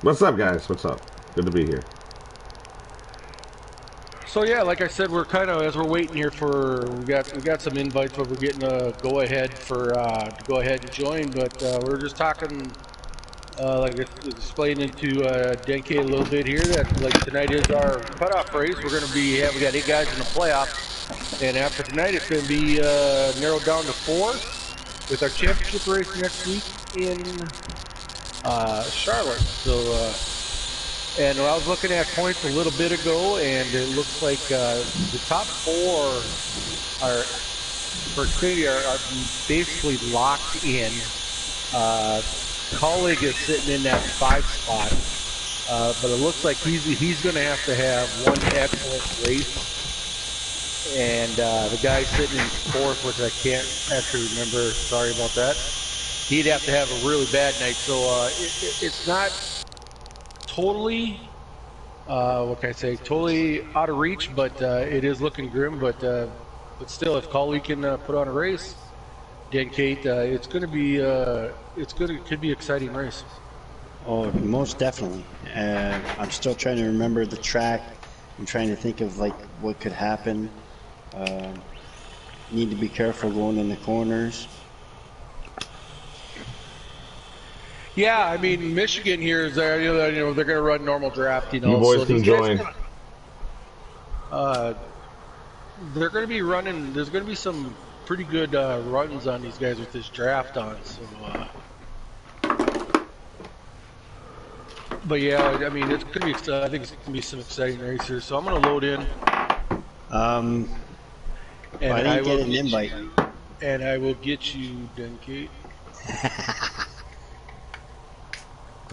What's up, guys? What's up? Good to be here. So yeah, like I said, we're kind of as we're waiting here for we got some invites, but we're getting a go ahead for to go ahead and join. But we're just talking, like I explained to Denke a little bit here that like tonight is our cutoff race. We're going to be we got 8 guys in the playoff, and after tonight it's going to be narrowed down to 4 with our championship race next week in Charlotte. So. And I was looking at points a little bit ago, and it looks like the top 4 are for Xfinity are basically locked in. Colleague is sitting in that 5 spot, but it looks like he's going to have one excellent race. And the guy sitting in 4th, which I can't actually remember, sorry about that, he'd have to have a really bad night. So it's not totally, what can I say? Totally out of reach, but it is looking grim. But still, if Coley can put on a race, Dan Kate, it's going to be could be an exciting race. Oh, most definitely. I'm still trying to remember the track. I'm trying to think of like what could happen. Need to be careful going in the corners. Yeah, I mean, Michigan here is there. You know, they're going to run normal draft. You know, you boys so can join. They're going to be running. There's going to be some pretty good runs on these guys with this draft on. So, but yeah, I mean, it's going to be. I think it's going to be some exciting racers. So I'm going to load in. And I didn't get an invite. And I will get you, Denke.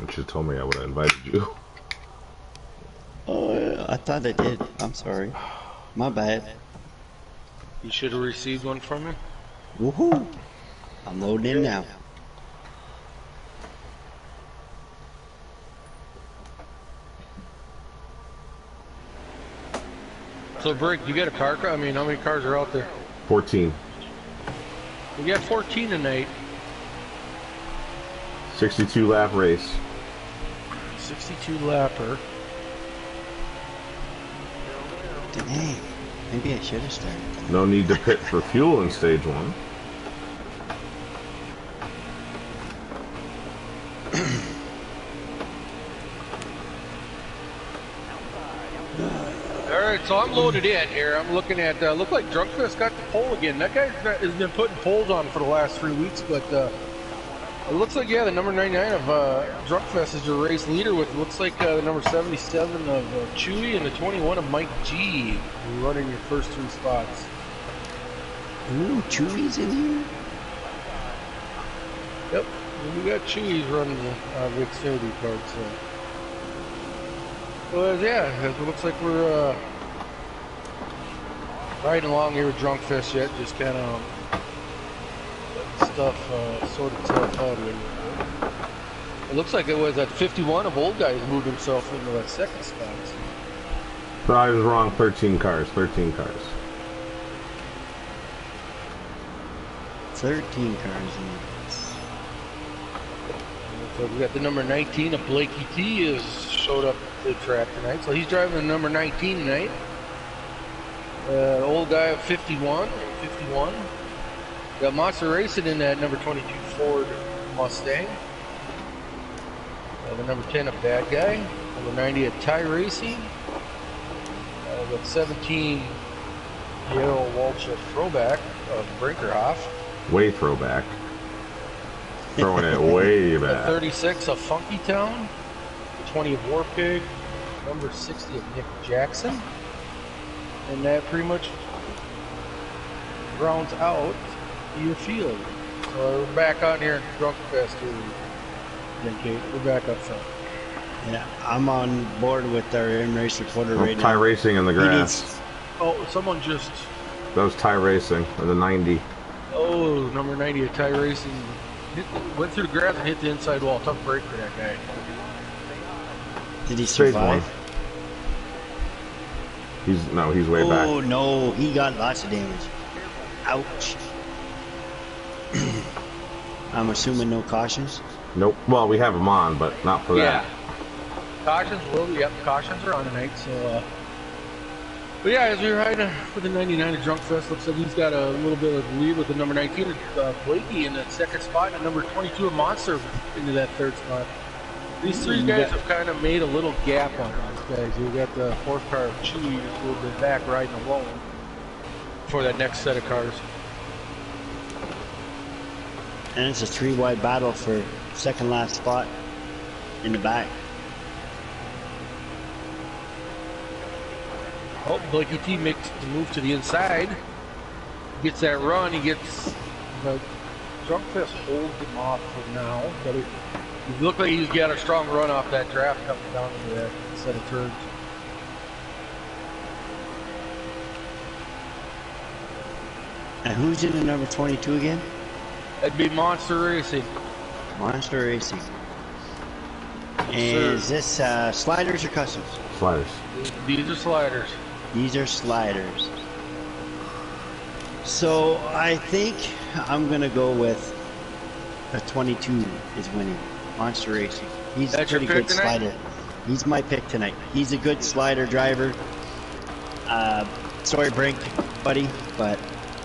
You should have told me I would have invited you. Oh, I thought I did. I'm sorry. My bad. You should have received one from me. Woohoo! I'm loading in now. So, Brick, you got a car? I mean, how many cars are out there? 14. We got 14 tonight. 62 lap race. 62 lapper. Dang. Maybe I should have started. No need to pit for fuel in stage 1. Alright, so I'm loaded in here. I'm looking at, look like Drunkfest got the pole again. That guy has been putting poles on for the last 3 weeks, but it looks like, yeah, the number 99 of Drunkfest is your race leader with, looks like the number 77 of Chewy and the 21 of Mike G. Running your first 3 spots. Ooh, Chewy's in here? Yep, we got Chewy's running the Xfinity part, so. Well, yeah, it looks like we're riding along here with Drunkfest yet, just kind of stuff sort itself out here. It looks like it was at 51 of old guys moved himself into that 2nd spot. So I was wrong. 13 cars. 13 cars. 13 cars in here. So we got the number 19 of Blakey T is showed up to the track tonight. So he's driving the number 19 tonight. Old guy of 51. Got Monster Racing in that number 22 Ford Mustang. The number 10 of Bad Guy. Number 90 of Ty Racing. Got 17 Yale Walsh Throwback of Brinkerhoff. Way throwback. Throwing it way back. 36 of Funky Town. 20 of Warpig. Number 60 of Nick Jackson. And that pretty much rounds out your field. So we're back on here in Drunkfest here. Kate, we're back up front. Yeah, I'm on board with our M-Race reporter right now. Ty Racing in the grass. Oh, someone just... That was Ty Racing, or the 90. Oh, number 90 of Ty Racing. Went through the grass and hit the inside wall. Tough break for that guy. Did he survive? He's way back. Oh no, he got lots of damage. Ouch. I'm assuming no cautions? Nope. Well, we have him on, but not for that. Cautions cautions are on tonight, so but yeah, as we were riding for the 99 at Drunk Fest, looks like he's got a little bit of lead with the number 19 Blakey in that second spot, and number 22 of Monster into that third spot. These three guys have kind of made a little gap on these guys. You got the fourth car of Chewy a little bit back riding alone for that next set of cars. And it's a 3-wide battle for second last spot in the back. Oh, Blakey T makes the move to the inside. Gets that run. He gets, but Drunk Fest holds him off for now. But it looked like he's got a strong run off that draft coming down into that set of turns. And who's in the number 22 again? That'd be Monster Racing. Monster Racing. And is this sliders or customs? Sliders. These are sliders. These are sliders. So I think I'm gonna go with a 22 is winning. Monster Racing. He's a pretty good slider. He's my pick tonight. He's a good slider driver. Sorry, Brink, buddy, but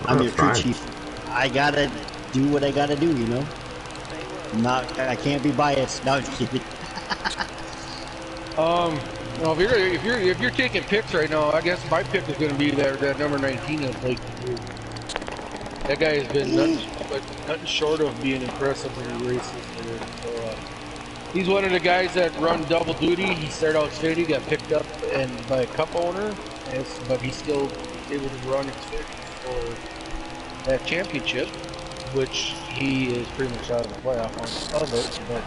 I'm your crew chief. I gotta do what I gotta do, you know. I can't be biased. No, I'm just kidding. Well, if you're taking picks right now, I guess my pick is going to be that number 19 of Blake. That guy has been nothing short of being impressive when he races. So, he's one of the guys that run double duty. He started out Xfinity, got picked up by a cup owner, but he's still able to run Xfinity for that championship, which he is pretty much out of the playoff of it. But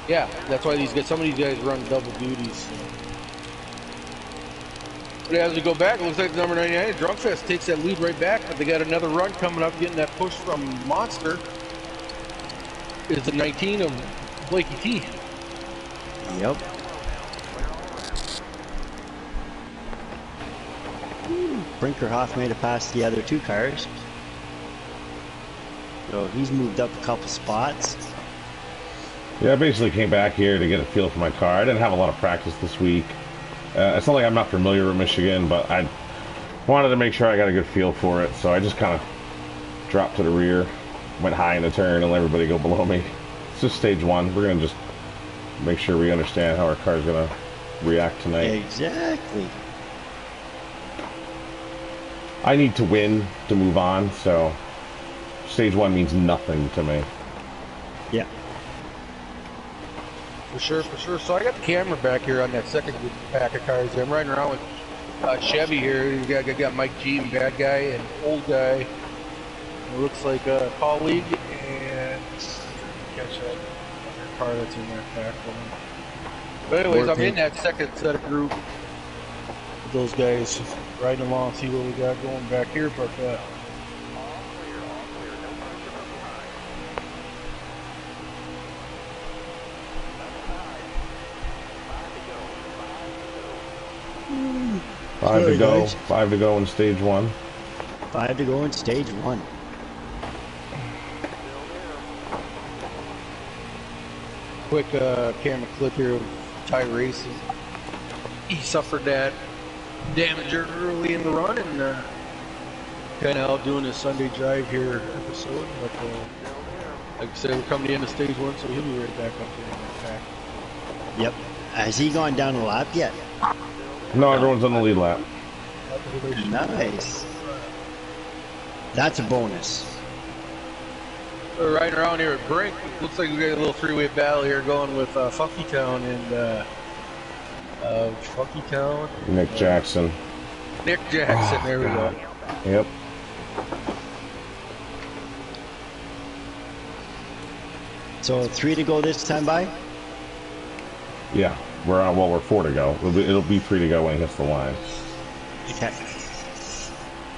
yeah, that's why some of these guys run double duties. But as we go back, it looks like the number 99 Drunk Fest takes that lead right back, but they got another run coming up, getting that push from Monster. Is the 19 of Blakey T. Yep. Brinkerhoff made it past the other two cars. So he's moved up a couple spots. Yeah, I basically came back here to get a feel for my car. I didn't have a lot of practice this week. It's not like I'm not familiar with Michigan, but I wanted to make sure I got a good feel for it, so I just kind of dropped to the rear, went high in the turn, and let everybody go below me. It's just stage one. We're going to just make sure we understand how our car's going to react tonight. Exactly. I need to win to move on, so stage one means nothing to me. Yeah. For sure. So I got the camera back here on that second pack of cars. I'm riding around with Chevy here. You got Mike G, and Bad Guy, and Old Guy. It looks like a colleague, and catch that other car that's in that back one. But anyways, I'm in that second set of group with those guys riding along, see what we got going back here. But Five to go. 5 to go in stage one. 5 to go in stage one. quick camera clip here of Ty racing. He suffered that damage early in the run and kind of out doing his Sunday drive here episode. But like I said, we're coming to the end of stage one, so he'll be right back up here in the pack. Yep. Has he gone down a lap yet? No, everyone's on the lead lap. Nice. That's a bonus. We're riding around here at Brink. Looks like we got a little three-way battle here going with Funky Town and Funky Town. Nick Jackson. Nick Jackson, there we go. Yep. So 3 to go this time by? Yeah, we're on. Well, we're 4 to go. It'll be 3 to go when he hits the line. Okay.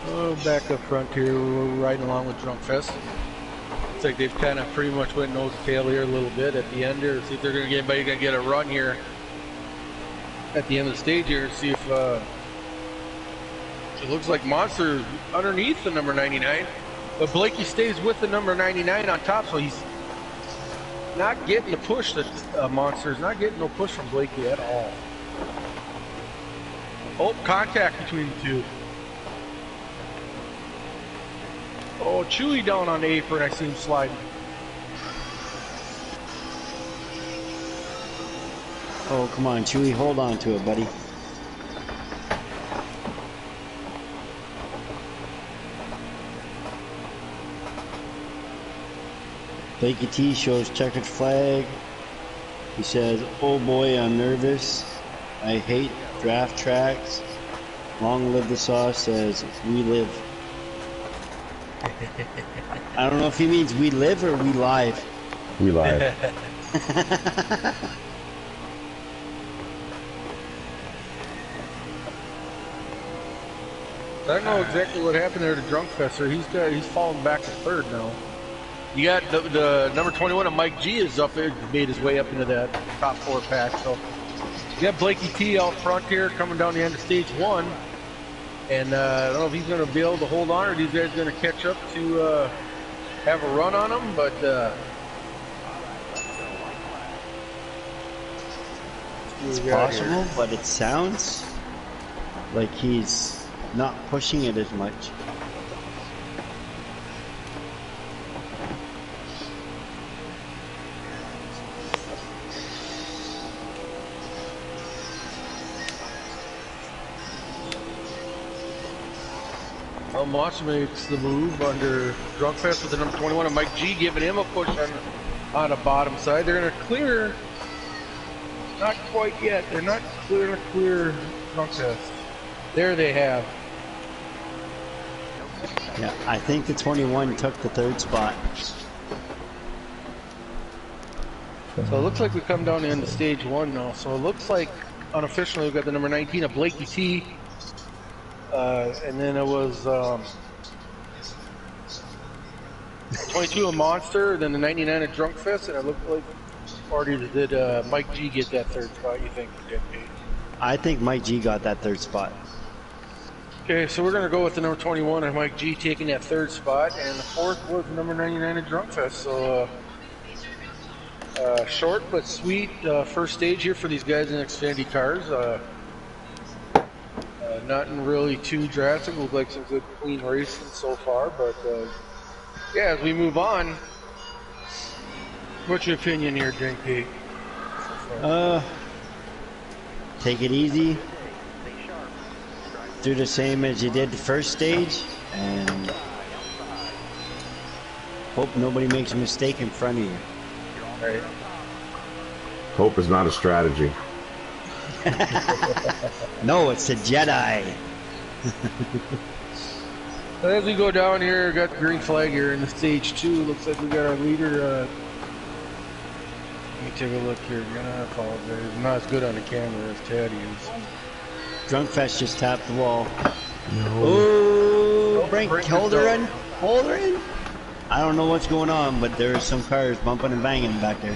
Oh, back up front here, we're riding along with Drunk Fest. Looks like they've kind of pretty much went nose to tail here a little bit at the end here. See if they're going to get anybody going to get a run here at the end of the stage here. See if it looks like Monster underneath the number 99, but Blakey stays with the number 99 on top, so he's not getting the push that Monster's not getting no push from Blakey at all. Oh, contact between the two. Oh, Chewy down on the apron. I see him sliding. Oh, come on, Chewy, hold on to it, buddy. Blakey T shows checkered flag. He says, "Oh boy, I'm nervous. I hate draft tracks. Long live the sauce," says, "We live." I don't know if he means we live or we live. We live. I don't know exactly what happened there to Drunk Fester. He's fallen back to third now. You got the number 21 of Mike G is up there, made his way up into that top 4 pack. So you got Blakey T out front here coming down the end of stage 1. And I don't know if he's going to be able to hold on or these guys are going to catch up to have a run on him. But it's possible, but it sounds like he's not pushing it as much. Moss makes the move under Drunkfest with the number 21 of Mike G, giving him a push on the bottom side. They're going to clear, not quite yet. They're not clear Drunkfest. There they have. Yeah, I think the 21 took the 3rd spot. So it looks like we come down to the end of stage 1 now. So it looks like unofficially we've got the number 19 of Blakey T. And then it was 22 of Monster, then the 99 of Drunkfest, and it looked like already did Mike G get that 3rd spot, you think? I think Mike G got that 3rd spot. Okay, so we're going to go with the number 21 of Mike G taking that 3rd spot, and the 4th was the number 99 of Drunkfest. So short but sweet first stage here for these guys in Xfinity cars. Nothing really too drastic. Looked like some good clean racing so far, but yeah, as we move on, what's your opinion here, JP? Take it easy. Do the same as you did the first stage, and hope nobody makes a mistake in front of you. Right. Hope is not a strategy. No, it's a Jedi. As we go down here, got the green flag here in the stage 2. Looks like we got our leader. Let me take a look here. I apologize. I'm not as good on the camera as Taddy is. Drunkfest just tapped the wall. No. Oh, Brink, hold her in. Hold her in. I don't know what's going on, but there's some cars bumping and banging back there.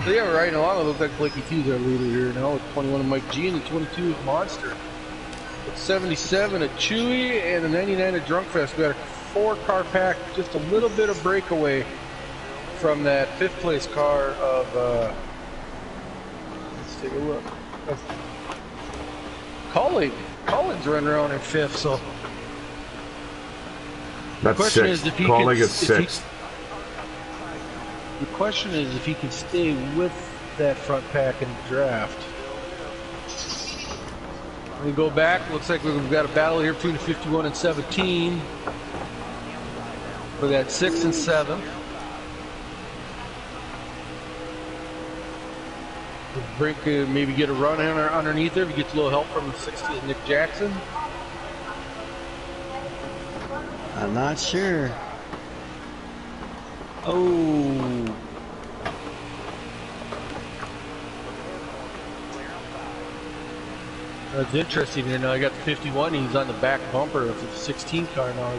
So yeah, we're riding along. It looks like Blakey T is our leader here now with 21 of Mike G and the 22 of Monster. With 77 of Chewy and the 99 of Drunkfest. We got a 4-car pack, just a little bit of breakaway from that 5th place car of, let's take a look, Colleague's running around in 5th, so. That's 6th. Colleague is 6th. The question is if he can stay with that front pack in the draft. We go back, looks like we've got a battle here between the 51 and 17. We got 6 and 7. Brink maybe get a run underneath there if he gets a little help from the 60th Nick Jackson. I'm not sure. Oh. That's interesting here. Now I got the 51. He's on the back bumper of the 16 car now.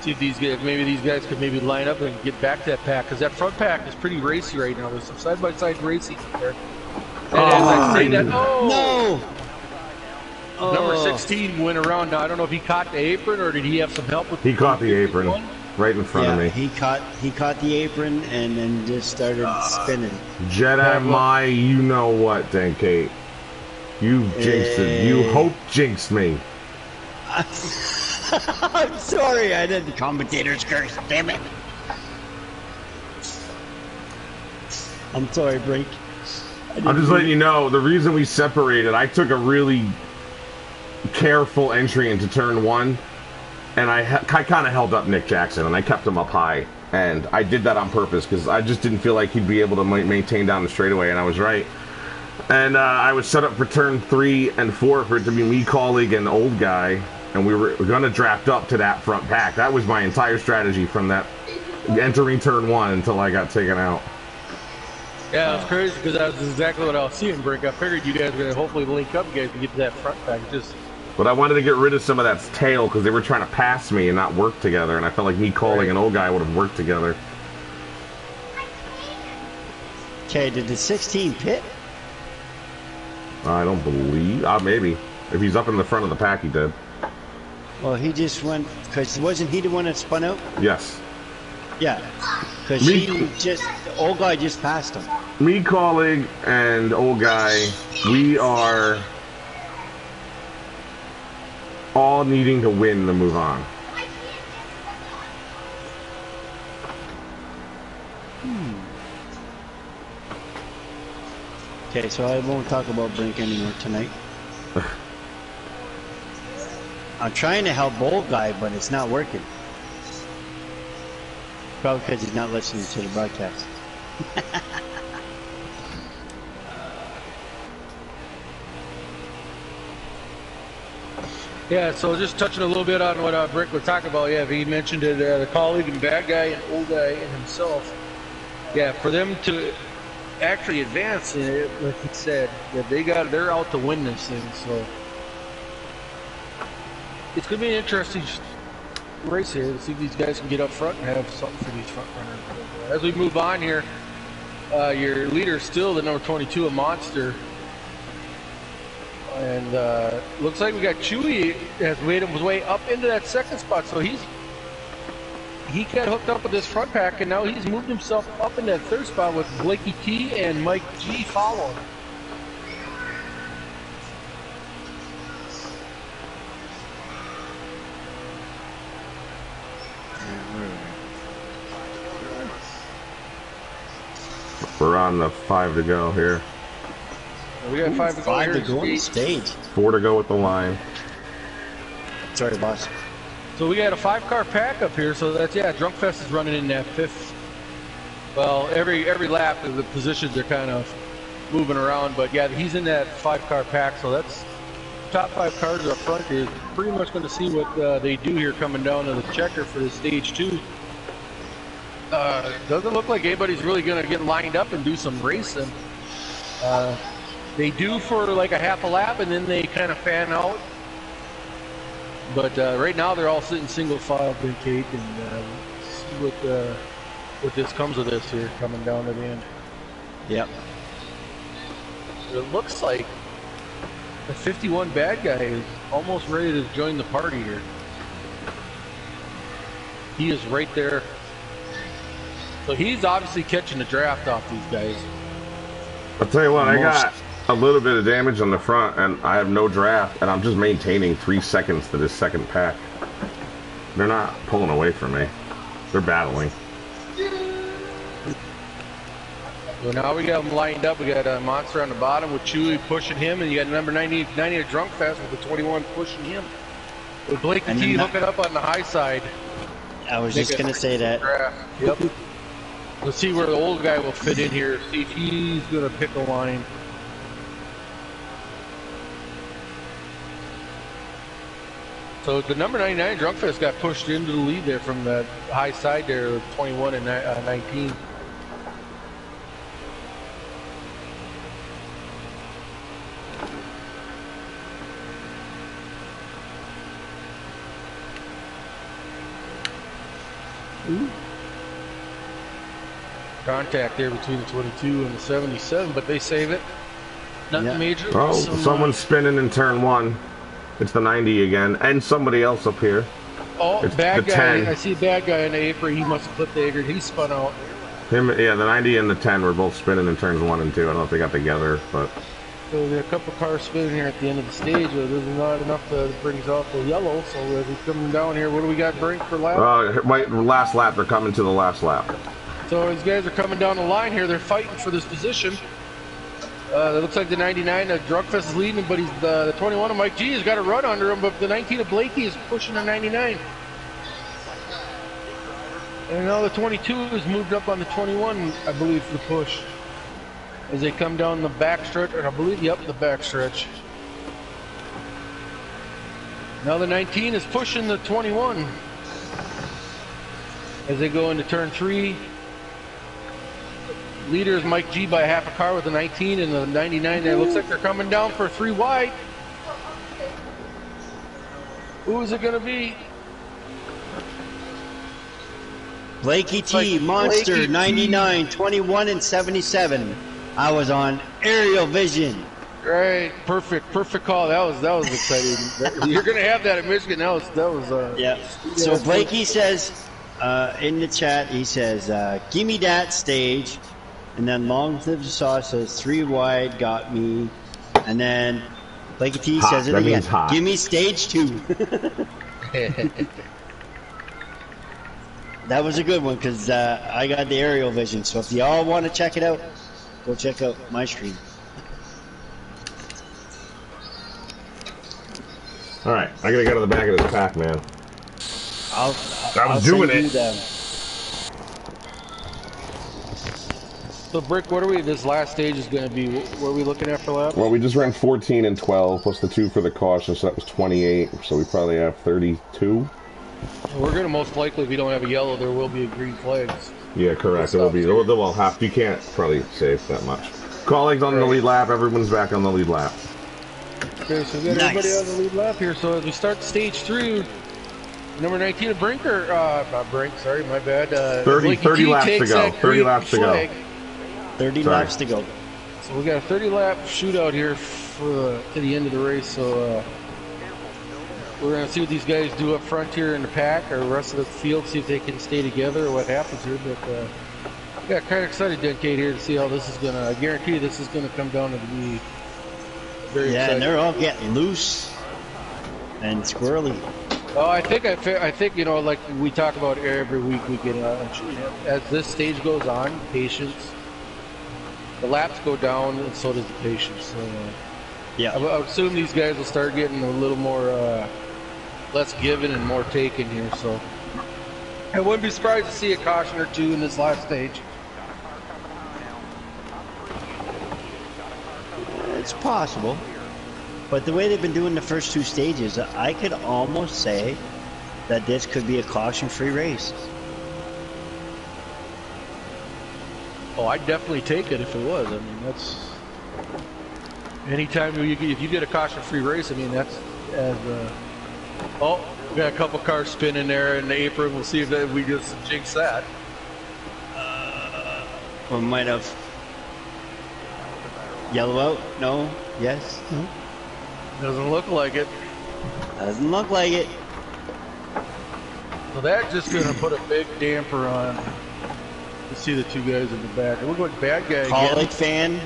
See if these guys, maybe these guys could maybe line up and get back to that pack, because that front pack is pretty racy right now. There's some side-by-side racing there. And as I say that, No! Number 16 went around. Now I don't know if he caught the apron or did he have some help with. He caught the apron. right in front of me. He caught the apron and then just started spinning. Jedi my you know what, then Kate. You jinxed it. You hope jinxed me. I'm sorry, I did the commentator's curse, damn it. I'm sorry, Brink. I'm just letting you know, the reason we separated, I took a really careful entry into turn 1, and I kind of held up Nick Jackson, and I kept him up high. And I did that on purpose, because I just didn't feel like he'd be able to maintain down the straightaway, and I was right. And I was set up for turn 3 and 4 for it to be me, colleague, and old guy, and we were going to draft up to that front pack. That was my entire strategy from that entering turn 1 until I got taken out. Yeah, it was crazy because that was exactly what I was seeing, Brick. I figured you guys were going to hopefully link up, you guys, to get to that front pack. But I wanted to get rid of some of that tail because they were trying to pass me and not work together, and I felt like me calling an old guy would have worked together. Okay, did the 16 pit? I don't believe... maybe. If he's up in the front of the pack, he did. Well, he just went... Because wasn't he the one that spun out? Yes. Yeah. Because the old guy just passed him. Me, colleague, and old guy, we are all needing to win to move on. Okay, so I won't talk about Brink anymore tonight. I'm trying to help old guy, but it's not working. Probably because he's not listening to the broadcast. Yeah, so just touching a little bit on what Brick was talking about. Yeah, he mentioned it, the colleague and bad guy and old guy and himself. Yeah, for them to actually advance, like he said, yeah, they're out to win this thing. So it's gonna be an interesting race here to see if these guys can get up front and have something for these front runners. As we move on here, your leader is still the number 22, a monster. And looks like we got Chewy has made his way up into that second spot, so he got hooked up with this front pack, and now he's moved himself up in that third spot with Blakey T and Mike G following. We're on the 5 to go here. We got 5 to go. 5 to go on the stage. 4 to go with the line. Sorry, boss. So we got a 5-car pack up here. So that's Drunkfest is running in that 5th. Well, every lap the positions are kind of moving around, but yeah, he's in that 5-car pack. So that's top 5 cars up front. Is pretty much going to see what they do here coming down to the checker for the stage 2. Doesn't look like anybody's really going to get lined up and do some racing. They do for like a half a lap, and then they kind of fan out. But right now they're all sitting single file, Big Kate, and see what this comes of this here coming down to the end. Yep. It looks like the 51 bad guy is almost ready to join the party here. He is right there. So he's obviously catching the draft off these guys. I'll tell you what, I got a little bit of damage on the front, and I have no draft, and I'm just maintaining 3 seconds to this second pack. They're not pulling away from me. They're battling. So now we got them lined up. We got a monster on the bottom with Chewy pushing him, and you got number 90 at Drunkfest with the 21 pushing him. With Blake and T hooking up on the high side. I was just going to say that. Yep. Let's see where the old guy will fit in here. See if he's going to pick a line. So the number 99 Drunkfest got pushed into the lead there from the high side there, 21 and 19. Ooh. Contact there between the 22 and the 77, but they save it. Nothing major. Oh, someone's spinning in turn 1. It's the 90 again, and somebody else up here. Oh, It's bad the guy. 10. I see a bad guy in the apron. He must have clipped the apron. He spun out. Yeah, the 90 and the 10 were both spinning in turns 1 and 2. I don't know if they got together, but So there are a couple cars spinning here at the end of the stage. But there's not enough to bring us off the yellow. So as we come down here, what do we got, Brink, for lap? last lap. They're coming to the last lap. So these guys are coming down the line here. They're fighting for this position. It looks like the 99, Drugfest is leading, but the 21 of Mike G has got a run under him, but the 19 of Blakey is pushing the 99. And now the 22 has moved up on the 21, I believe, for the push. As they come down the backstretch, and I believe, yep, the backstretch. Now the 19 is pushing the 21. As they go into turn 3. Leader is Mike G by half a car with the 19 and the 99 there. Looks like they're coming down for 3 wide. Who is it going to be? Blakey T, Monster, Blakey 99, 21, and 77. I was on aerial vision. Right, perfect call. That was exciting. You're going to have that in Michigan. That was. Yeah. So Blakey says in the chat, he says, "Give me that stage." And then Long Live the Sauce says 3 wide got me. And then Blakey T Hot. says it That again. means hot. Give me stage 2. That was a good one because I got the aerial vision. So if y'all want to check it out, go check out my stream. All right, I gotta go to the back of this pack, man. I'll doing send you it. them. So, Brick, what are we? This last stage is going to be. What are we looking at for laps? Well, we just ran 14 and 12 plus the 2 for the caution, so that was 28. So we probably have 32. We're going to most likely, if we don't have a yellow, there will be a green flags. Yeah, correct. It will be. They'll have. You can't probably save that much. Colleagues on the lead lap. Everyone's back on the lead lap. Okay, so we got everybody on the lead lap here. So as we start stage 3, number 19 of Brinker, not Brink, sorry, my bad. 30 laps to go. 30 laps to go. 30 laps to go. So we got a 30-lap shootout here to the end of the race. So we're going to see what these guys do up front here in the pack, or the rest of the field, see if they can stay together or what happens here. But yeah, kind of excited, Denkate, here to see how this is going to. I guarantee this is going to come down to be very exciting. And they're all getting loose and squirrely. Oh, I think you know, like we talk about every week, we get as this stage goes on, patience. The laps go down, and so does the patience. So, yeah, I would assume these guys will start getting a little more less given and more taken here. So I wouldn't be surprised to see a caution or 2 in this last stage. it's possible. But the way they've been doing the first 2 stages, I could almost say that this could be a caution-free race. Oh, I'd definitely take it if it was. I mean, that's anytime if you get a caution-free race. I mean, that's as oh, we got a couple cars spinning there in the apron. We'll see if we just jinx that. We might have yellow out. No. Yes. No. Doesn't look like it. Doesn't look like it. So that's just going to put a big damper on. You see the 2 guys in the back. Look what bad guy again. Colleague fan,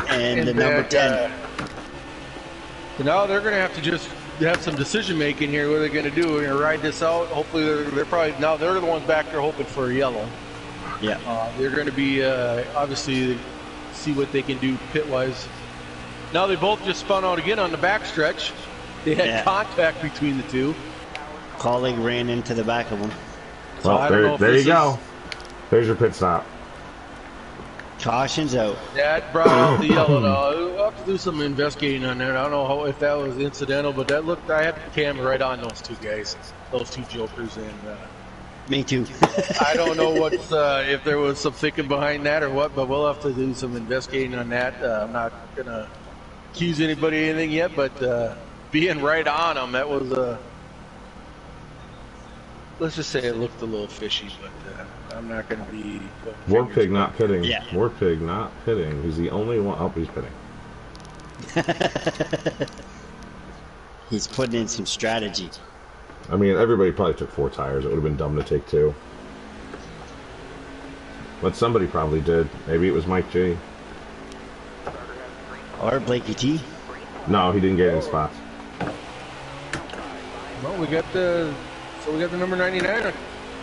and the number 10. So now they're going to have to just have some decision making here. What are they going to do? We're going to ride this out. Hopefully, they're probably now they're the ones back there hoping for a yellow. Yeah. They're going to be obviously see what they can do pit wise. Now they both just spun out again on the backstretch. They had contact between the 2. Colleague ran into the back of him. So well, there you go. There's your pit stop. Caution's out. That brought out the yellow. Now we'll have to do some investigating on that. I don't know if that was incidental, but that looked. I had the camera right on those 2 guys, those 2 jokers, and me too. I don't know what if there was some thinking behind that or what, but we'll have to do some investigating on that. I'm not gonna accuse anybody of anything yet, but being right on them, that was let's just say it looked a little fishy, but I'm not going to be... Warpig not pitting. Yeah. Warpig not pitting. He's the only one... Oh, he's pitting. He's putting in some strategy. I mean, everybody probably took 4 tires. It would have been dumb to take 2. But somebody probably did. Maybe it was Mike G. Or Blakey T. No, he didn't get any spots. Well, we got the number 99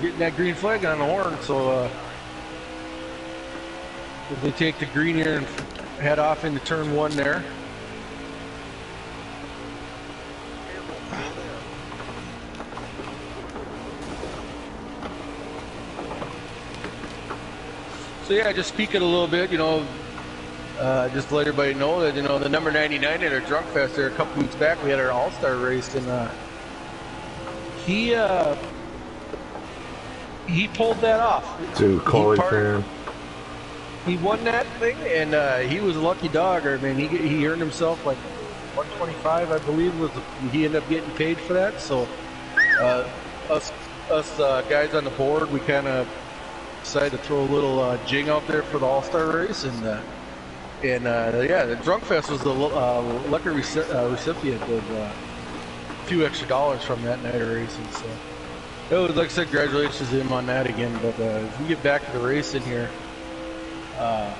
getting that green flag on the horn. So if they take the green here and head off into turn 1 there. So yeah, just speaking a little bit, just to let everybody know that, the number 99 at our Drunk Fest there a couple weeks back, we had our All-Star race, and he pulled that off. To Coley fan. He won that thing, and he was a lucky dog. I mean, he earned himself like 125, I believe, he ended up getting paid for that. So us guys on the board, we kind of decided to throw a little jing out there for the All-Star race, and the Drunk Fest was the lucky recipient of a few extra dollars from that night of racing. So it was, like I said, congratulations to him on that again. But if we get back to the racing here, looks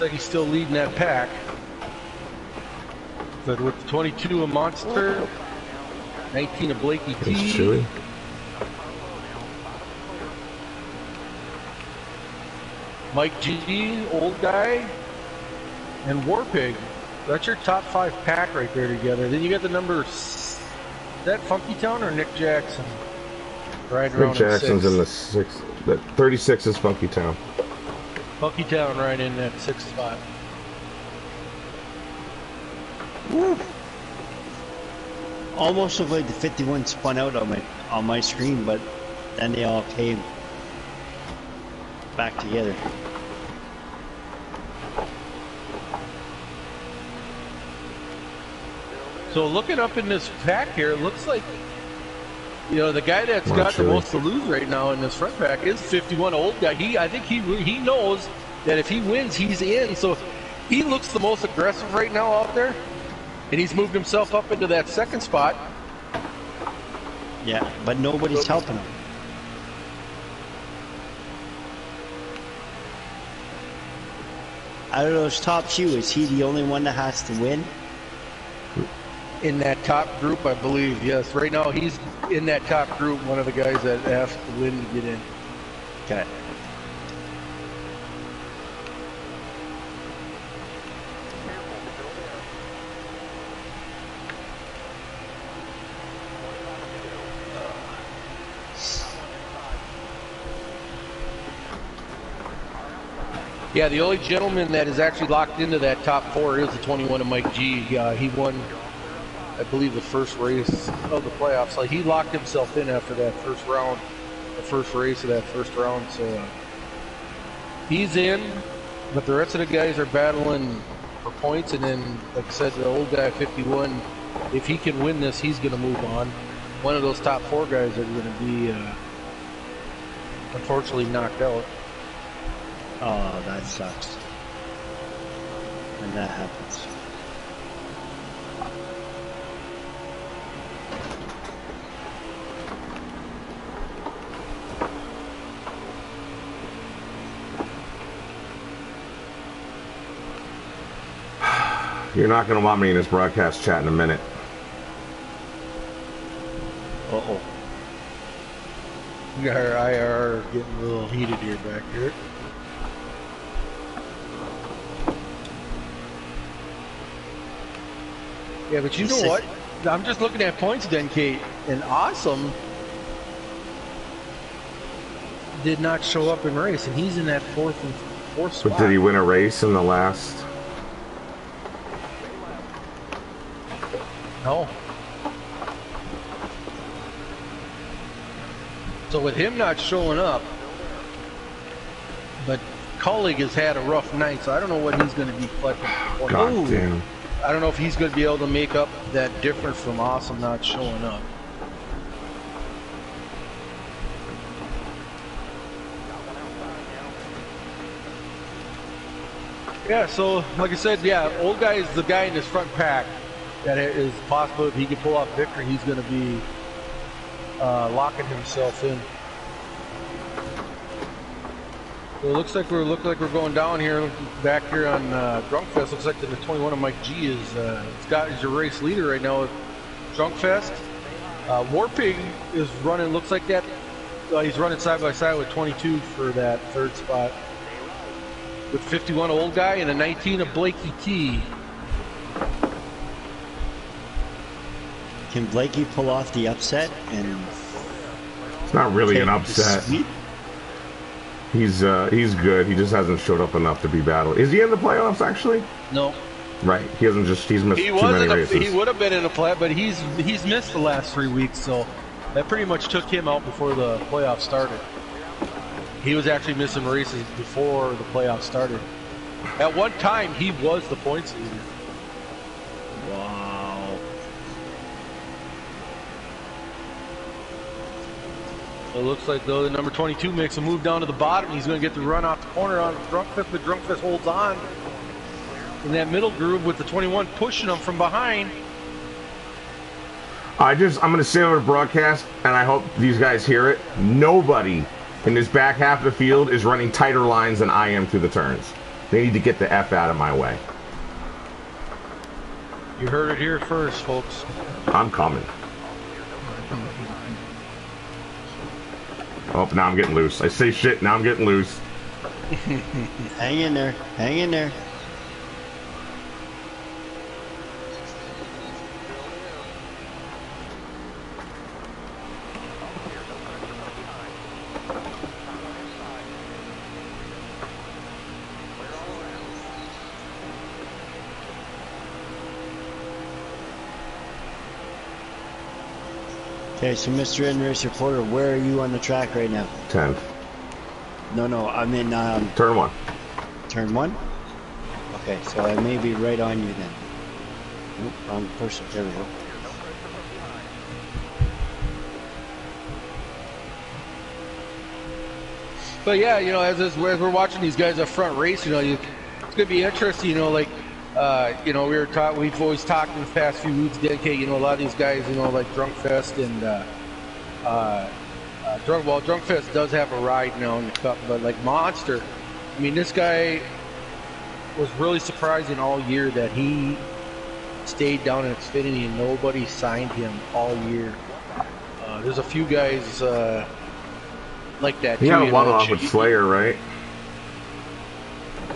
like he's still leading that pack. But with 22 a Monster, 19 a Blakey T. Mike G, Old Guy, and Warpig. That's your top 5 pack right there together. Then you got the numbers. Is that Funky Town or Nick Jackson? Riding around Nick Jackson's in the 6th. 6th. That 36 is Funky Town. Funky Town right in that 6th spot. Woo. Almost looked like the 51 spun out on my screen, but then they all came back together. So looking up in this pack here, it looks like, the guy that's got the most to lose right now in this front pack is 51 Old Guy. I think he knows that if he wins, he's in. So he looks the most aggressive right now out there, and he's moved himself up into that 2nd spot. Yeah, but nobody's helping him. Out of those top 2, is he the only one that has to win? In that top group, I believe, yes. Right now, he's in that top group, one of the guys that has to win to get in. Okay. Yeah, the only gentleman that is actually locked into that top 4 is the 21 of Mike G. He won, I believe, the first race of the playoffs. Like, he locked himself in after that first round, the first race of that first round. So he's in, but the rest of the guys are battling for points. And then, like I said, the Old Guy 51, if he can win this, he's going to move on. One of those top 4 guys are going to be, unfortunately, knocked out. Oh, that sucks when that happens. You're not going to want me in this broadcast chat in a minute. Uh-oh. We got our IR getting a little heated here back here. Yeah, but you know what? I'm just looking at points then, Kate, and Awesome did not show up in race, and he's in that fourth spot. But did he win a race in the last? No. So with him not showing up, but Colleague has had a rough night, so I don't know what he's going to be collecting. God damn. I don't know if he's going to be able to make up that difference from Awesome not showing up. Yeah, so like I said, yeah, Old Guy is the guy in his front pack. that is possible. If he can pull off victory, he's going to be locking himself in. So it looks like we're going down here, back here on Drunkfest. Looks like the 21 of Mike G is Scott is your race leader right now at Drunkfest. Warpig is running. Looks like that. He's running side by side with 22 for that third spot, with 51 old guy and a 19 of Blakey T. Can Blakey pull off the upset and? It's not really an upset. He's good. He just hasn't showed up enough to be battled. Is he in the playoffs actually? No. Right. He's missed too many races. He would have been in the play, but he's missed the last 3 weeks, so that pretty much took him out before the playoffs started. He was actually missing races before the playoffs started. At one time, he was the points leader. Wow. So it looks like, though, the number 22 makes a move down to the bottom. He's going to get the run off the corner on Drunkfist, but Drunkfist holds on in that middle groove with the 21 pushing him from behind. I'm going to say over the broadcast, and I hope these guys hear it. Nobody in this back half of the field is running tighter lines than I am through the turns. They need to get the F out of my way. You heard it here first, folks. I'm coming. Oh, now I'm getting loose. I say shit, now I'm getting loose. Hang in there. Hang in there. Okay, so Mr. N-Race Reporter, where are you on the track right now? 10th. No, I'm in turn 1. Turn 1? Okay, so I may be right on you then. Oop, wrong person. There we go. But yeah, you know, as we're watching these guys up front race, you know, it's gonna be interesting. You know, like we've always talked in the past few weeks, dedicate. You know, a lot of these guys, you know, like Drunkfest and Drunkfest does have a ride now in the Cup, but like Monster, I mean, this guy was really surprising all year that he stayed down in Xfinity and nobody signed him all year. There's a few guys like that. He had a one-off with Slayer, right?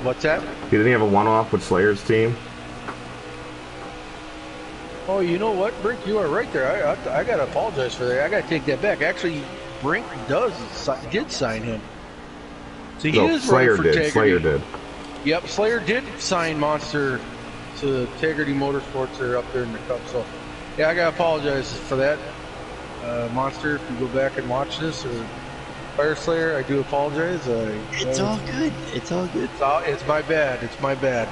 What's that? Didn't he have a one-off with Slayer's team? Oh, you know what, Brink? You are right there. I gotta apologize for that. I gotta take that back. Actually, Brink did sign him. So he is Slayer right for did. Tegrity. Slayer did. Yep, Slayer did sign Monster to Tegrity Motorsports. Are up there in the Cup. So yeah, I gotta apologize for that. Monster, if you go back and watch this, or Fire Slayer, I do apologize. It's all good. It's all good. It's my bad. It's my bad.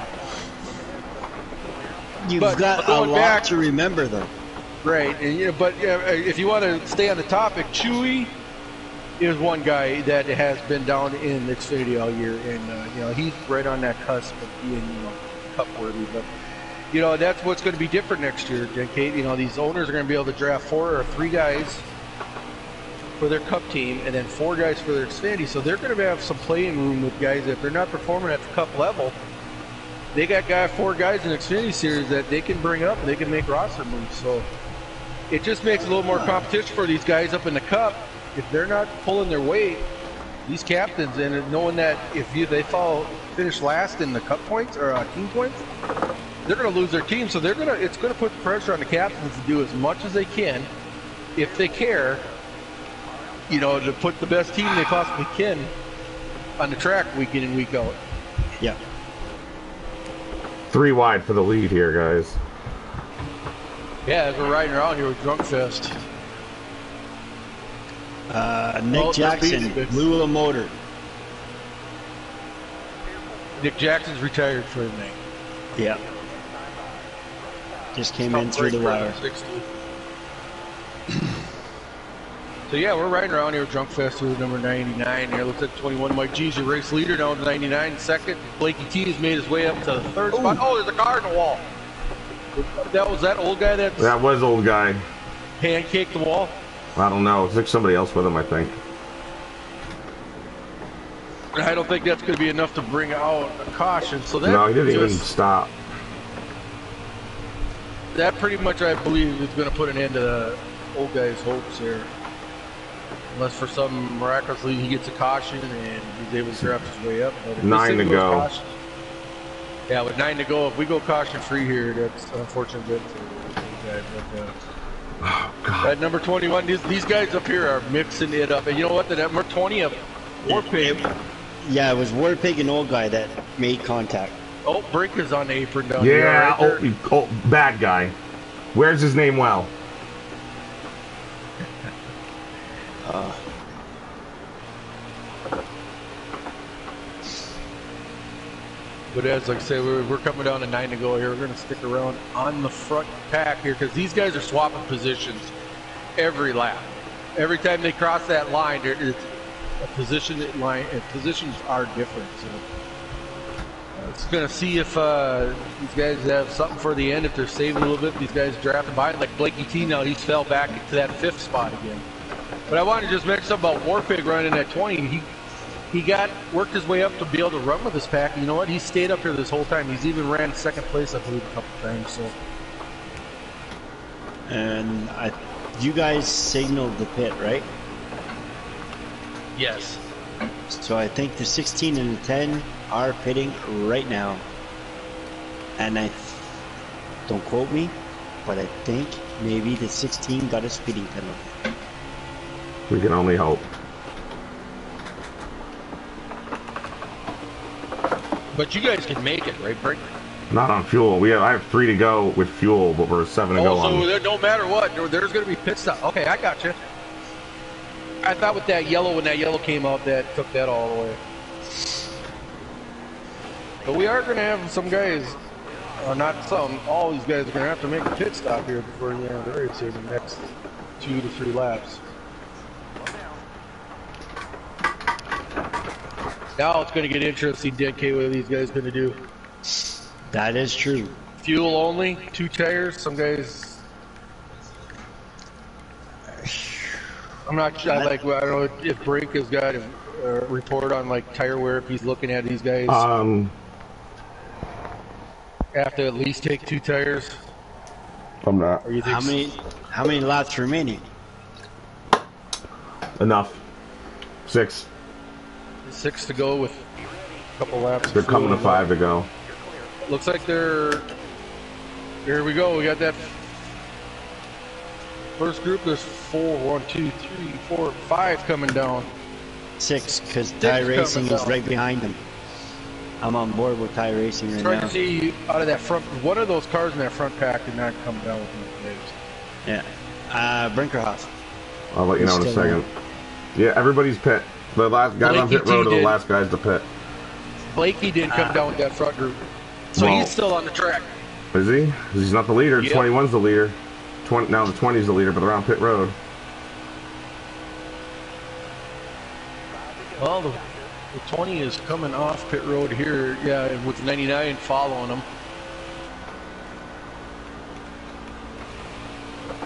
You've got a lot to remember, though. Right, and you know, but if you want to stay on the topic, Chewy is one guy that has been down in Xfinity all year, and you know, he's right on that cusp of being, you know, Cup worthy. But you know, that's what's going to be different next year, Kate. You know, these owners are going to be able to draft 4 or 3 guys for their Cup team, and then 4 guys for their Xfinity. So they're going to have some playing room with guys. If they're not performing at the Cup level, they got 4 guys in the Xfinity Series that they can bring up and they can make roster moves. So it just makes a little more competition for these guys up in the Cup. If they're not pulling their weight, these captains, and knowing that if they finish last in the Cup points or team points, they're going to lose their team. So it's going to put pressure on the captains to do as much as they can, if they care, you know, to put the best team they possibly can on the track week in and week out. Yeah. 3 wide for the lead here, guys. Yeah, as we're riding around here with Drunkfest. Nick Jackson blew a motor. Nick Jackson's retired for the night. Yeah. Just came in through the wire. So yeah, we're riding around here with Drunkfest with number 99 here. Looks like 21 Mike G's your race leader down to 99. Second, Blakey T has made his way up to the 3rd spot. Oh, there's a car in the wall. That was that old guy that That was old guy. pancaked the wall? I don't know. It's like somebody else with him, I think. I don't think that's going to be enough to bring out a caution. So that No, he didn't even stop. That pretty much, I believe, is going to put an end to the old guy's hopes here. Unless for some miraculously he gets a caution and he's able to draft his way up. But 9 to go. Caution, yeah, with 9 to go, if we go caution free here, that's unfortunate good for the old guy. But, oh, God. at number 21, these guys up here are mixing it up. And you know what? The number 20 of Warpig. Yeah, it was Warpig and old guy that made contact. Oh, Brink is on the apron down here. Yeah, Right oh, bad guy. Where's his name well? But as like I say, we're coming down to 9 to go here. We're going to stick around on the front pack here because these guys are swapping positions every lap. Every time they cross that line, it's a position line, and positions are different. So it's going to see if these guys have something for the end. If they're saving a little bit, these guys drafting by like Blakey T. Now he's fell back to that 5th spot again. But I wanted to just mention something about Warpig running at 20. He worked his way up to be able to run with this pack. And you know what? He stayed up here this whole time. He's even ran 2nd place, I believe, a couple times. So. And you guys signaled the pit, right? Yes. So I think the 16 and the 10 are pitting right now. And don't quote me, but I think maybe the 16 got a speeding penalty. We can only hope. But you guys can make it, right, Brink? Not on fuel. I have 3 to go with fuel, but we're 7 to go on. So no matter what, there's going to be pit stop. Okay, I got you. I thought with that yellow, when that yellow came out, that took that all away. But we are going to have some guys, not some, all these guys are going to have to make a pit stop here before the end of the race here in the next 2 to 3 laps. Now it's going to get interesting, DK, what these guys going to do. That is true. Fuel only, 2 tires. Some guys, I'm not sure. I don't know if Brink has got a report on like tire wear. If he's looking at these guys, have to at least take 2 tires. I'm not. Or you think How many laps remaining? Enough. 6. 6 to go with a couple laps. They're coming to 5 to go. Looks like they're. Here we go. We got that first group. There's 4, 1, 2, 3, 4, 5 coming down. 6, because Thai Racing is right behind them. I'm on board with Thai Racing right Trying now. to see out of that front. One of those cars in that front pack did not come down with me. Yeah. Brinkerhoff. I'll let you know in a second. Yeah, everybody's pit. The last guys on pit road are the last guys to pit. Blakey didn't come down with that front group. So he's still on the track. Is he? He's not the leader. Yep. 21's the leader. Now the 20's the leader, but they're on pit road. Well, the 20 is coming off pit road here, yeah, with 99 following him.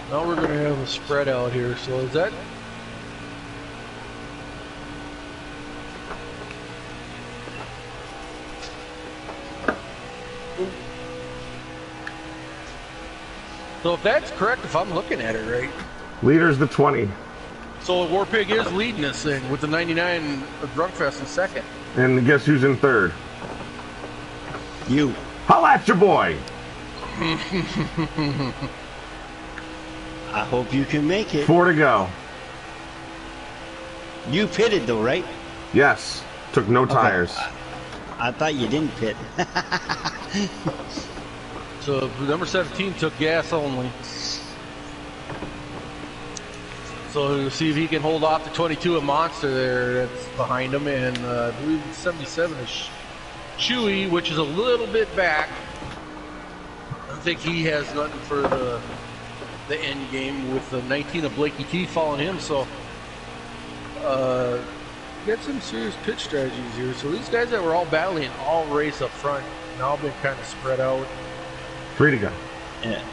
Now we're going to have a spread out here. So is that... So if that's correct, if I'm looking at it right. Leader's the 20. So Warpig is leading this thing with the 99 Drunkfest in 2nd. And guess who's in 3rd? You. Holla at your boy! I hope you can make it. 4 to go. You pitted though, right? Yes. Took no tires. I thought you didn't pit. So number 17 took gas only. So we'll see if he can hold off the 22 a monster there that's behind him, and I believe 77 is Chewy, which is a little bit back. I think he has nothing for the end game with the 19 of Blakey T following him. So got some serious pitch strategies here. So these guys that were all battling all race up front now been kind of spread out. 3 to go. Yeah.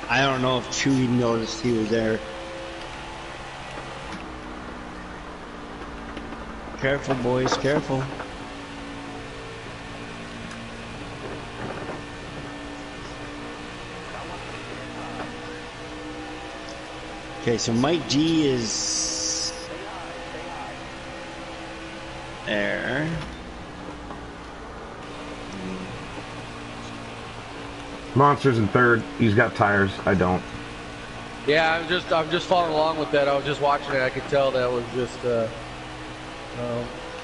I don't know if Chewy noticed he was there. Careful, boys, careful. Okay, so Mike G is there. Monster's in third. He's got tires. I don't. Yeah, I'm just following along with that. I was just watching it. I could tell that was just. I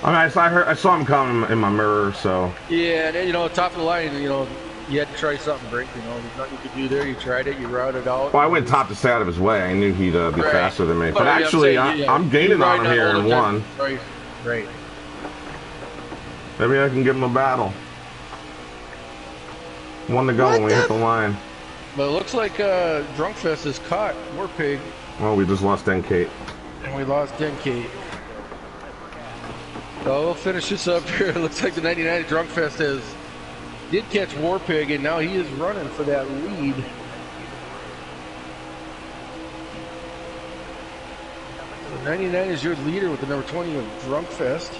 mean, I saw him coming in my mirror, so. Yeah, and you know, top of the line, you know, you had to try something, Brink. You know, there's nothing you could do there. You tried it. You routed out. Well, I went top to stay out of his way. I knew he'd be Right. faster than me. But yeah, actually, I'm saying, I'm gaining you're on him riding here in older one. time. Right. Maybe I can give him a battle. One to go when we hit the line. But it looks like Drunkfest is caught. War Pig. Well, we just lost Kate. And we lost Kate. So we'll finish this up here. It looks like the 99 Drunkfest did catch War Pig, and now he is running for that lead. So 99 is your leader with the number 20 of Drunkfest.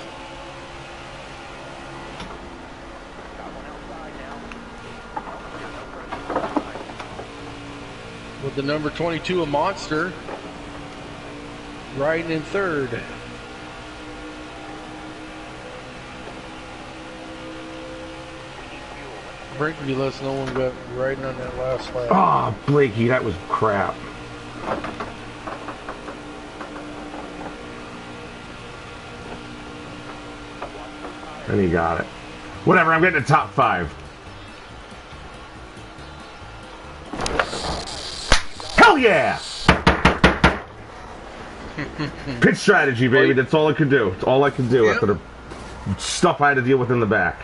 With the number 22 of Monster riding in third. Brink, you let us know when we got riding on that last lap. Oh, Blakey, that was crap. And he got it. Whatever, I'm getting the top 5. Hell yeah! Pit strategy, baby. That's all I could do. It's all I could do after the stuff I had to deal with in the back.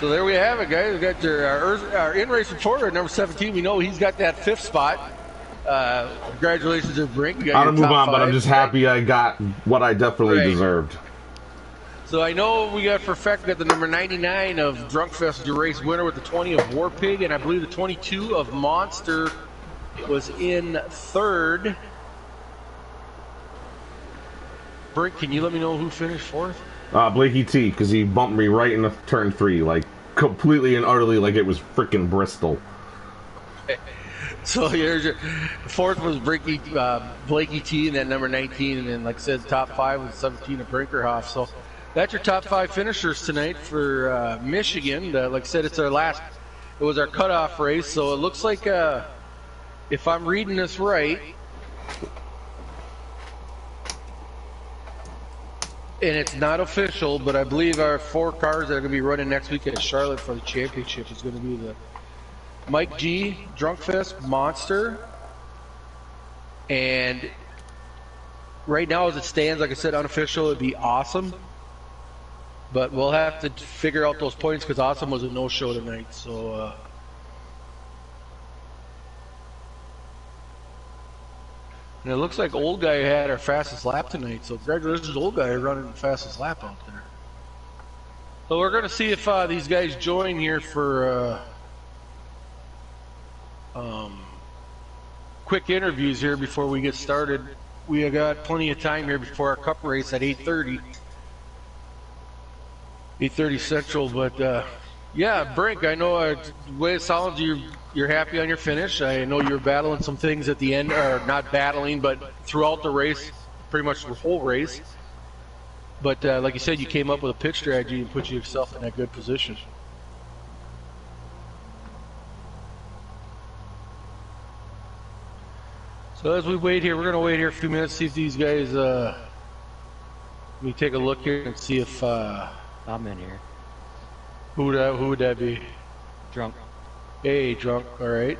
So there we have it, guys. We got our in-race reporter, number 17. We know he's got that 5th spot. Congratulations to Brink. You got I'll your move top on, but I'm 5. just happy I got what I definitely deserved. So I know we got for a fact we got the number 99 of Drunkfest, your race winner, with the 20 of War Pig, and I believe the 22 of Monster was in third. Brink, can you let me know who finished 4th? Blakey T, because he bumped me right in the turn 3, like completely and utterly, like it was freaking Bristol. So here's your 4th was Blakey T, and then number 19, and then like I said, top 5 was 17 of Brinkerhoff. So that's your top 5 finishers tonight for Michigan. Like I said, it was our cutoff race. So it looks like, if I'm reading this right, and it's not official, but I believe our 4 cars that are going to be running next week at Charlotte for the championship is going to be the Mike G, Drunkfest, Monster, and right now as it stands, like I said, unofficial, it'd be Awesome, but we'll have to figure out those points because Awesome was a no-show tonight, so and it looks like Old Guy had our fastest lap tonight, so congratulations, Old Guy, running the fastest lap out there. So we're going to see if these guys join here for quick interviews here before we get started. We have got plenty of time here before our cup race at 8:30 Central, but yeah, Brink, I know the way it sounds, you're happy on your finish. I know you're battling some things at the end, or not battling, but throughout the race, pretty much the whole race. But like you said, you came up with a pit strategy and put yourself in that good position. So as we wait here, we're going to wait here a few minutes, see if these guys, let me take a look here and see if, I'm in here. who would that be? Drunk. Hey, Drunk, all right.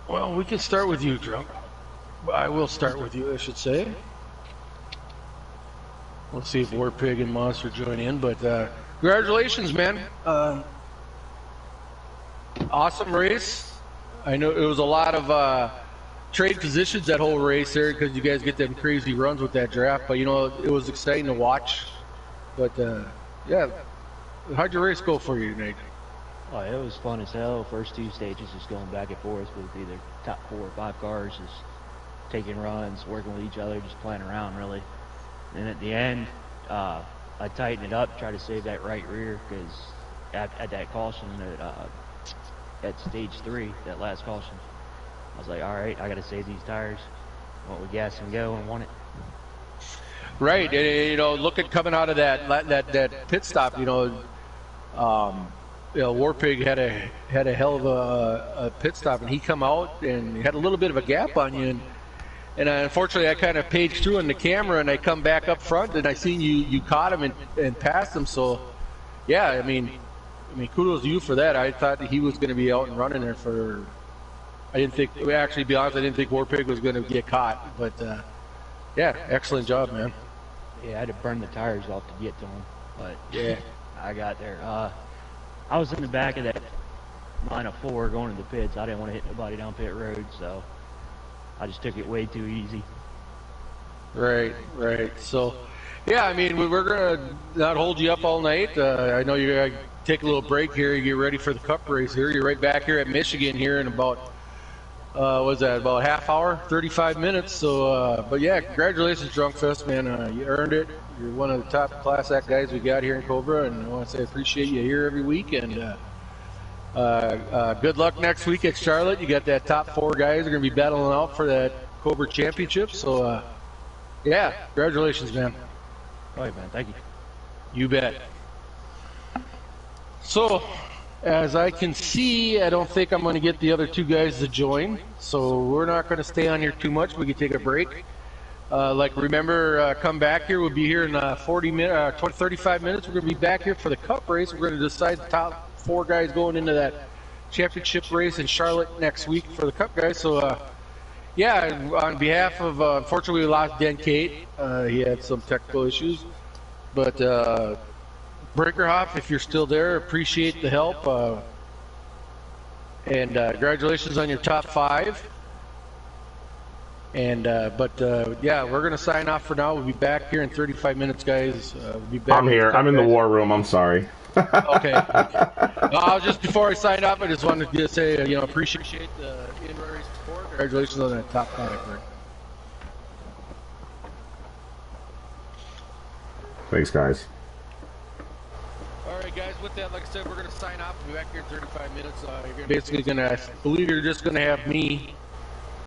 Well, we can start with you, Drunk. I will start with you, I should say. We'll see if War Pig and Monster join in, but congratulations, man. Awesome race. I know it was a lot of trade positions that whole race there because you guys get them crazy runs with that draft. But you know, it was exciting to watch. But yeah, how'd your race go for you, Nate? Oh, it was fun as hell. First two stages just going back and forth with either top 4 or 5 cars, just taking runs, working with each other, just playing around really. And at the end, I tightened it up, tried to save that right rear because at that caution at stage 3, that last caution, I was like, all right, I got to save these tires. Went with gas and go and won it. Right, and, you know, looking coming out of that pit stop, Warpig had a hell of a pit stop, and he come out and he had a little bit of a gap on you, and unfortunately I kind of paged through on the camera, and I come back up front, and I seen you caught him and passed him. So yeah, I mean, kudos to you for that. I thought that he was going to be out and running there for. I didn't think, actually, to be honest, I didn't think Warpig was going to get caught, but yeah, excellent job, man. Yeah, I had to burn the tires off to get to him, but yeah, I got there. I was in the back of that line of 4 going to the pits. I didn't want to hit nobody down pit road, so I just took it way too easy. Right. So, yeah, I mean, we're going to not hold you up all night. I know you're going to take a little break here. You get ready for the Cup race here. You're right back here at Michigan here in about, what's that, about half hour, 35 minutes. So, but yeah, congratulations, Drunk Fest, man. You earned it. You're one of the top class act guys we got here in Cobra, and I want to say I appreciate you here every week. And good luck next week at Charlotte. You got that top 4 guys are going to be battling out for that Cobra championship. So, yeah, congratulations, man. All right, man. Thank you. You bet. So, as I can see, I don't think I'm going to get the other 2 guys to join. So we're not going to stay on here too much. We can take a break. Remember, come back here. We'll be here in 35 minutes. We're going to be back here for the Cup race. We're going to decide the top 4 guys going into that championship race in Charlotte next week for the Cup guys. So, yeah, on behalf of, unfortunately, we lost Den Kate. He had some technical issues. But Breakerhoff, if you're still there, appreciate the help. And congratulations on your top 5. And yeah, we're gonna sign off for now. We'll be back here in 35 minutes, guys. We'll be back. I'm here. I'm in the war room. I'm sorry. Okay. Just before I sign off, I just wanted to say, appreciate the in-race support. Congratulations on that top 5, Rick. Thanks, guys. All right, guys. With that, like I said, we're gonna sign off. We'll be back here in 35 minutes. You're basically gonna, I believe you're just gonna have me